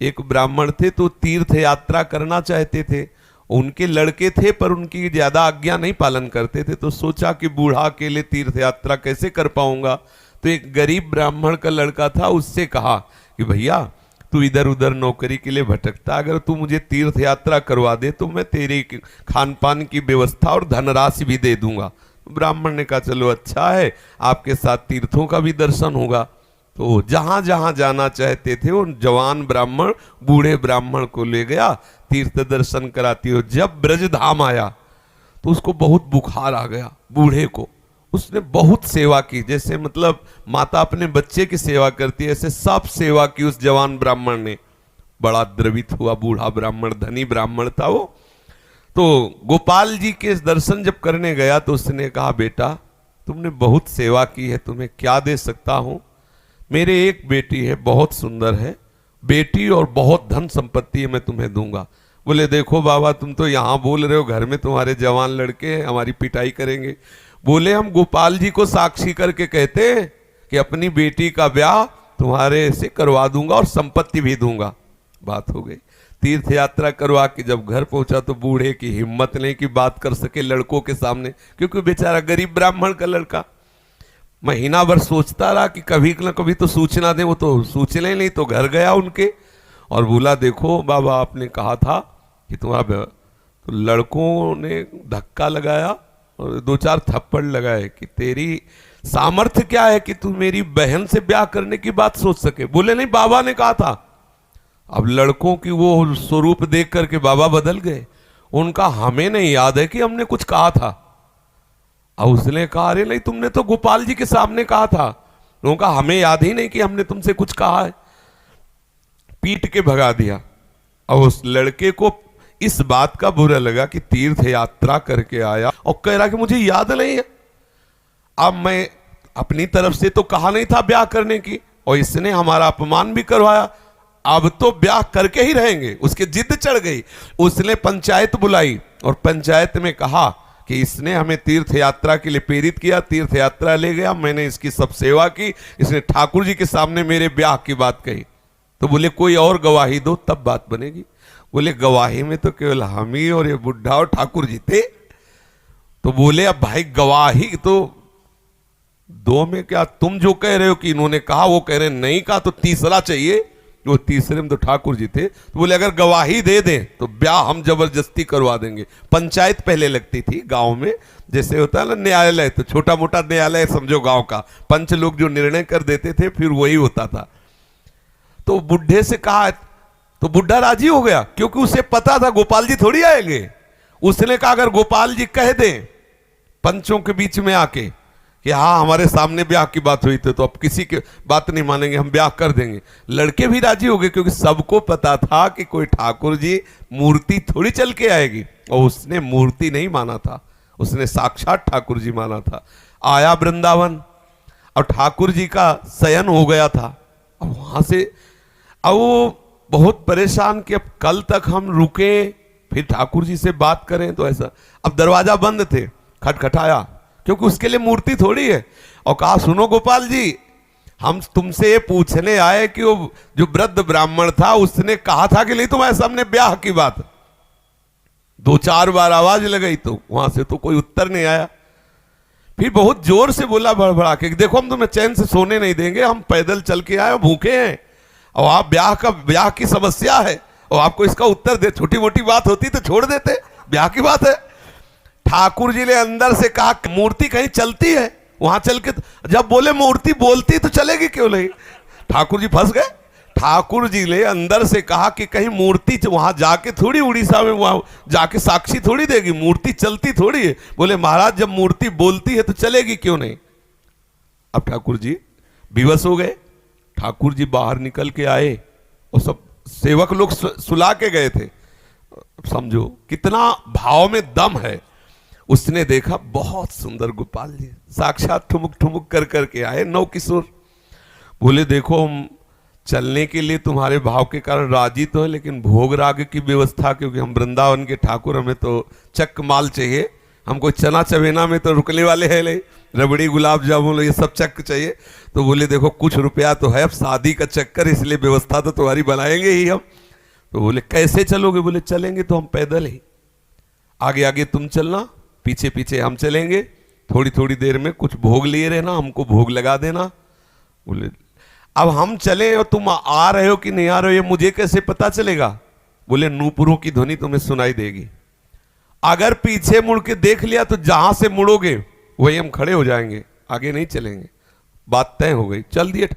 एक ब्राह्मण थे तो तीर्थ यात्रा करना चाहते थे। उनके लड़के थे पर उनकी ज्यादा आज्ञा नहीं पालन करते थे, तो सोचा कि बूढ़ा अकेले तीर्थ यात्रा कैसे कर पाऊंगा। तो एक गरीब ब्राह्मण का लड़का था, उससे कहा कि भैया तू इधर उधर नौकरी के लिए भटकता, अगर तू मुझे तीर्थ यात्रा करवा दे तो मैं तेरे खान पान की व्यवस्था और धनराशि भी दे दूंगा। ब्राह्मण ने कहा चलो अच्छा है, आपके साथ तीर्थों का भी दर्शन होगा। तो जहां जहां जाना चाहते थे उन जवान ब्राह्मण बूढ़े ब्राह्मण को ले गया, तीर्थ दर्शन कराती हो। जब ब्रज धाम आया तो उसको बहुत बुखार आ गया बूढ़े को। उसने बहुत सेवा की, जैसे मतलब माता अपने बच्चे की सेवा करती है, ऐसे सब सेवा की उस जवान ब्राह्मण ने। बड़ा द्रवित हुआ बूढ़ा ब्राह्मण, धनी ब्राह्मण था वो। तो गोपाल जी के दर्शन जब करने गया तो उसने कहा बेटा तुमने बहुत सेवा की है, तुम्हें क्या दे सकता हूं। मेरे एक बेटी है, बहुत सुंदर है बेटी, और बहुत धन संपत्ति है, मैं तुम्हें दूंगा। बोले देखो बाबा तुम तो यहां बोल रहे हो, घर में तुम्हारे जवान लड़के हैं, हमारी पिटाई करेंगे। बोले हम गोपाल जी को साक्षी करके कहते हैं कि अपनी बेटी का ब्याह तुम्हारे से करवा दूंगा और संपत्ति भी दूंगा। बात हो गई। तीर्थ यात्रा करवा के जब घर पहुंचा तो बूढ़े की हिम्मत नहीं कि बात कर सके लड़कों के सामने, क्योंकि बेचारा गरीब ब्राह्मण का लड़का। महीना भर सोचता रहा कि कभी न कभी तो सूचना दे, वो तो सूचना नहीं। तो घर गया उनके और बोला देखो बाबा आपने कहा था कि तुम्हारा, तो लड़कों ने धक्का लगाया और दो चार थप्पड़ लगाए कि तेरी सामर्थ्य क्या है कि तू मेरी बहन से ब्याह करने की बात सोच सके। बोले नहीं बाबा ने कहा था। अब लड़कों की वो स्वरूप देख करके बाबा बदल गए। उनका हमें नहीं याद है कि हमने कुछ कहा था। अब उसने कहा अरे नहीं तुमने तो गोपाल जी के सामने कहा था। उनका हमें याद ही नहीं कि हमने तुमसे कुछ कहा है। पीट के भगा दिया। अब उस लड़के को इस बात का बुरा लगा कि तीर्थ यात्रा करके आया और कह रहा कि मुझे याद नहीं है। अब मैं अपनी तरफ से तो कहा नहीं था ब्याह करने की, और इसने हमारा अपमान भी करवाया, अब तो ब्याह करके ही रहेंगे। उसके जिद चढ़ गई। उसने पंचायत बुलाई और पंचायत में कहा कि इसने हमें तीर्थ यात्रा के लिए प्रेरित किया, तीर्थ यात्रा ले गया, मैंने इसकी सब सेवा की, इसने ठाकुर जी के सामने मेरे ब्याह की बात कही। तो बोले कोई और गवाही दो तब बात बनेगी। बोले गवाही में तो केवल हम ही और ये बुढ़ा और ठाकुर जी थे। तो बोले अब भाई गवाही तो दो में क्या, तुम जो कह रहे हो कि इन्होंने कहा वो कह रहे नहीं कहा, तो तीसरा चाहिए। वो तीसरे में तो ठाकुर जी थे। तो बोले अगर गवाही दे दें तो ब्याह हम जबरदस्ती करवा देंगे। पंचायत पहले लगती थी गांव में, जैसे होता है ना न्यायालय, तो छोटा मोटा न्यायालय समझो गांव का, पंच लोग जो निर्णय कर देते थे फिर वही होता था। तो बुढ़े से कहा तो बुढ़ा राजी हो गया, क्योंकि उसे पता था गोपाल जी थोड़ी आएंगे। उसने कहा अगर गोपाल जी कह दें पंचों के बीच में आके कि हाँ हमारे सामने ब्याह की बात हुई थी, तो अब किसी की बात नहीं मानेंगे, हम ब्याह कर देंगे। लड़के भी राजी हो गए, क्योंकि सबको पता था कि कोई ठाकुर जी मूर्ति थोड़ी चल के आएगी। और उसने मूर्ति नहीं माना था, उसने साक्षात ठाकुर जी माना था। आया वृंदावन और ठाकुर जी का शयन हो गया था। अब वहां से अब वो बहुत परेशान कि अब कल तक हम रुके फिर ठाकुर जी से बात करें, तो ऐसा। अब दरवाजा बंद थे, खटखटाया, क्योंकि उसके लिए मूर्ति थोड़ी है, और कहा सुनो गोपाल जी हम तुमसे ये पूछने आए कि वो जो वृद्ध ब्राह्मण था उसने कहा था कि नहीं तुम्हारे सामने ब्याह की बात। दो चार बार आवाज लगाई तो वहां से तो कोई उत्तर नहीं आया। फिर बहुत जोर से बोला भड़बड़ा के देखो हम तुम्हें चैन से सोने नहीं देंगे, हम पैदल चल के आए भूखे हैं, और आप ब्याह की समस्या है और आपको इसका उत्तर दे। छोटी मोटी बात होती तो छोड़ देते, ब्याह की बात है। ठाकुर जी ने अंदर से कहा मूर्ति कहीं चलती है, वहां चल के जब बोले मूर्ति बोलती तो चलेगी क्यों नहीं। ठाकुर जी फंस गए। ठाकुर जी ने अंदर से कहा कि कहीं मूर्ति वहां जाके थोड़ी उड़ीसा में वहां जाके साक्षी थोड़ी देगी, मूर्ति चलती थोड़ी है। बोले महाराज जब मूर्ति बोलती है तो चलेगी क्यों नहीं। अब ठाकुर जी विवश हो गए। ठाकुर जी बाहर निकल के आए और सब सेवक लोग सुला के गए थे। समझो कितना भाव में दम है। उसने देखा बहुत सुंदर गोपाल जी साक्षात ठुमुक ठुमुक कर करके आए, नौ किशोर। बोले देखो हम चलने के लिए तुम्हारे भाव के कारण राजी तो है, लेकिन भोग राग की व्यवस्था, क्योंकि हम वृंदावन के ठाकुर, हमें तो चक माल चाहिए, हमको चना चवेना में तो रुकने वाले हैं नहीं, रबड़ी गुलाब जामुन ये सब चक्क चाहिए। तो बोले देखो कुछ रुपया तो है, अब शादी का चक्कर, इसलिए व्यवस्था तो तुम्हारी बनाएंगे ही हम। तो बोले कैसे चलोगे? बोले चलेंगे तो हम पैदल ही, आगे आगे तुम चलना, पीछे पीछे हम चलेंगे, थोड़ी थोड़ी देर में कुछ भोग लिए रहना, हमको भोग लगा देना। बोले अब हम चले और तुम आ रहे हो कि नहीं आ रहे हो ये मुझे कैसे पता चलेगा? बोले नूपुरों की ध्वनि तुम्हें सुनाई देगी, अगर पीछे मुड़ के देख लिया तो जहां से मुड़ोगे वही हम खड़े हो जाएंगे, आगे नहीं चलेंगे। बात तय हो गई, चल दिए ठाकुर।